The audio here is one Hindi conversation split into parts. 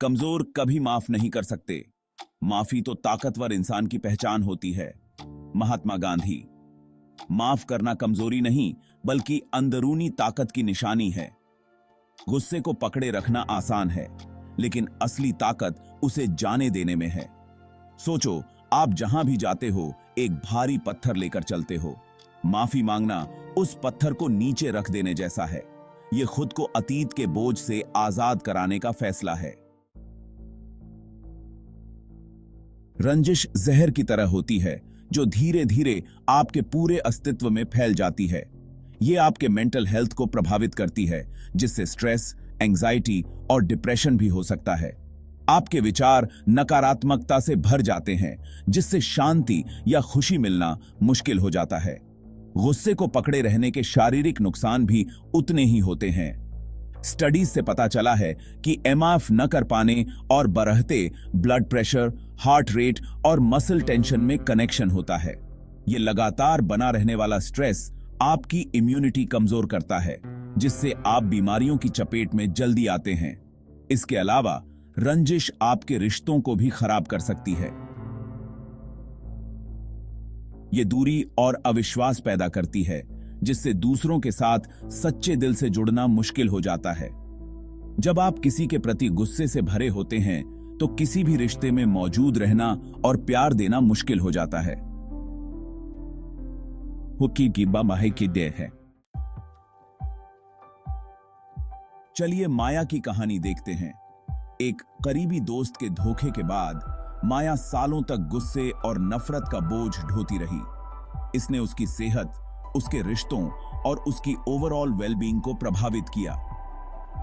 कमजोर कभी माफ नहीं कर सकते। माफी तो ताकतवर इंसान की पहचान होती है। महात्मा गांधी। माफ करना कमजोरी नहीं, बल्कि अंदरूनी ताकत की निशानी है। गुस्से को पकड़े रखना आसान है, लेकिन असली ताकत उसे जाने देने में है। सोचो, आप जहां भी जाते हो एक भारी पत्थर लेकर चलते हो। माफी मांगना उस पत्थर को नीचे रख देने जैसा है। यह खुद को अतीत के बोझ से आजाद कराने का फैसला है। रंजिश जहर की तरह होती है, जो धीरे धीरे आपके पूरे अस्तित्व में फैल जाती है। यह आपके मेंटल हेल्थ को प्रभावित करती है, जिससे स्ट्रेस, एंजाइटी और डिप्रेशन भी हो सकता है। आपके विचार नकारात्मकता से भर जाते हैं, जिससे शांति या खुशी मिलना मुश्किल हो जाता है। गुस्से को पकड़े रहने के शारीरिक नुकसान भी उतने ही होते हैं। स्टडीज से पता चला है कि एमआईएफ न कर पाने और बढ़ते ब्लड प्रेशर, हार्ट रेट और मसल टेंशन में कनेक्शन होता है। यह लगातार बना रहने वाला स्ट्रेस आपकी इम्यूनिटी कमजोर करता है, जिससे आप बीमारियों की चपेट में जल्दी आते हैं। इसके अलावा रंजिश आपके रिश्तों को भी खराब कर सकती है। यह दूरी और अविश्वास पैदा करती है, जिससे दूसरों के साथ सच्चे दिल से जुड़ना मुश्किल हो जाता है। जब आप किसी के प्रति गुस्से से भरे होते हैं, तो किसी भी रिश्ते में मौजूद रहना और प्यार देना मुश्किल हो जाता है। हुक्की की बामाही की देह है। चलिए माया की कहानी देखते हैं। एक करीबी दोस्त के धोखे के बाद माया सालों तक गुस्से और नफरत का बोझ ढोती रही। इसने उसकी सेहत, उसके रिश्तों और उसकी ओवरऑल वेलबींग को प्रभावित किया।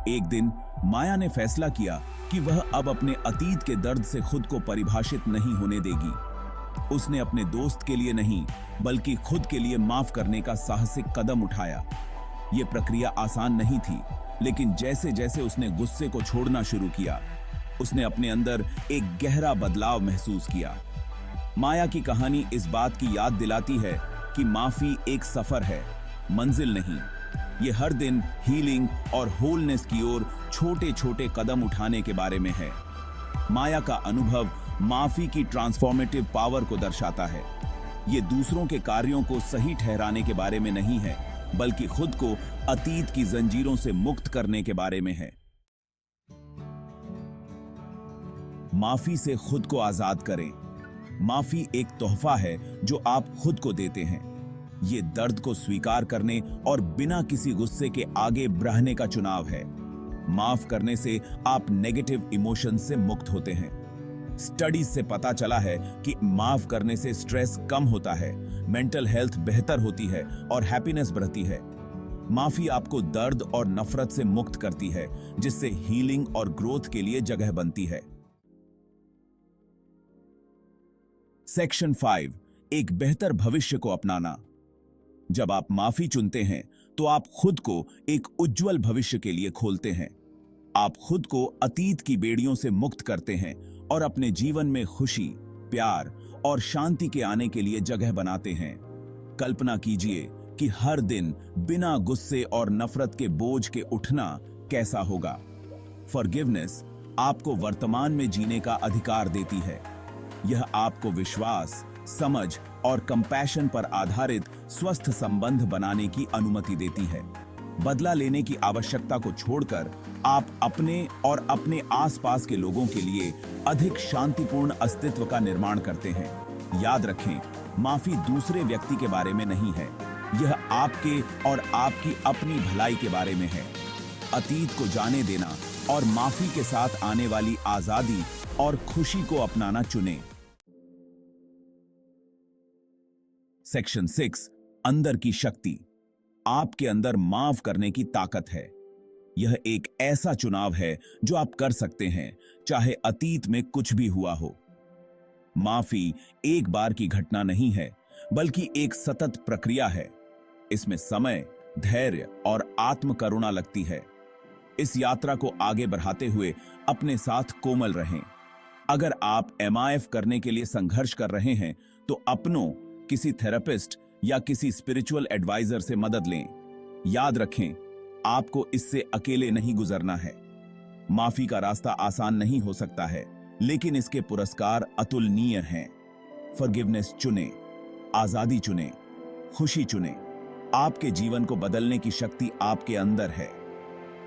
एक दिन माया ने फैसला किया कि वह अब अपने अतीत के दर्द से खुद को परिभाषित नहीं होने देगी। उसने अपने दोस्त के लिए नहीं, बल्कि खुद के लिए माफ करने का साहसिक कदम उठाया। यह प्रक्रिया आसान नहीं थी, लेकिन जैसे जैसे उसने गुस्से को छोड़ना शुरू किया, उसने अपने अंदर एक गहरा बदलाव महसूस किया। माया की कहानी इस बात की याद दिलाती है कि माफी एक सफर है, मंजिल नहीं। यह हर दिन हीलिंग और होलनेस की ओर छोटे छोटे कदम उठाने के बारे में है। माया का अनुभव माफी की ट्रांसफॉर्मेटिव पावर को दर्शाता है। यह दूसरों के कार्यों को सही ठहराने के बारे में नहीं है, बल्कि खुद को अतीत की जंजीरों से मुक्त करने के बारे में है। माफी से खुद को आजाद करें। माफी एक तोहफा है जो आप खुद को देते हैं। ये दर्द को स्वीकार करने और बिना किसी गुस्से के आगे बढ़ने का चुनाव है। माफ करने से आप नेगेटिव इमोशन से मुक्त होते हैं। स्टडीज से पता चला है कि माफ करने से स्ट्रेस कम होता है, मेंटल हेल्थ बेहतर होती है और हैप्पीनेस बढ़ती है। माफी आपको दर्द और नफरत से मुक्त करती है, जिससे हीलिंग और ग्रोथ के लिए जगह बनती है। सेक्शन 5, एक बेहतर भविष्य को अपनाना। जब आप माफी चुनते हैं, तो आप खुद को एक उज्जवल भविष्य के लिए खोलते हैं। आप खुद को अतीत की बेड़ियों से मुक्त करते हैं और अपने जीवन में खुशी, प्यार और शांति के आने के लिए जगह बनाते हैं। कल्पना कीजिए कि हर दिन बिना गुस्से और नफरत के बोझ के उठना कैसा होगा। फॉरगिवनेस आपको वर्तमान में जीने का अधिकार देती है। यह आपको विश्वास, समझ और कंपैशन पर आधारित स्वस्थ संबंध बनाने की अनुमति देती है। बदला लेने की आवश्यकता को छोड़कर आप अपने और अपने आसपास के लोगों के लिए अधिक शांतिपूर्ण अस्तित्व का निर्माण करते हैं। याद रखें, माफी दूसरे व्यक्ति के बारे में नहीं है, यह आपके और आपकी अपनी भलाई के बारे में है। अतीत को जाने देना और माफी के साथ आने वाली आजादी और खुशी को अपनाना चुनें। सेक्शन 6, अंदर की शक्ति। आपके अंदर माफ करने की ताकत है। यह एक ऐसा चुनाव है जो आप कर सकते हैं, चाहे अतीत में कुछ भी हुआ हो। माफी एक बार की घटना नहीं है, बल्कि एक सतत प्रक्रिया है। इसमें समय, धैर्य और आत्मकरुणा लगती है। इस यात्रा को आगे बढ़ाते हुए अपने साथ कोमल रहें। अगर आप एमआईएफ करने के लिए संघर्ष कर रहे हैं, तो अपनों, किसी थेरेपिस्ट या किसी स्पिरिचुअल एडवाइजर से मदद लें। याद रखें, आपको इससे अकेले नहीं गुजरना है। माफी का रास्ता आसान नहीं हो सकता है, लेकिन इसके पुरस्कार अतुलनीय हैं। फॉरगिवनेस चुने, आजादी चुने, खुशी चुने। आपके जीवन को बदलने की शक्ति आपके अंदर है।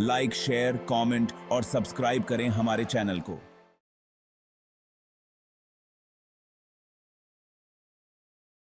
लाइक, शेयर, कमेंट और सब्सक्राइब करें हमारे चैनल को।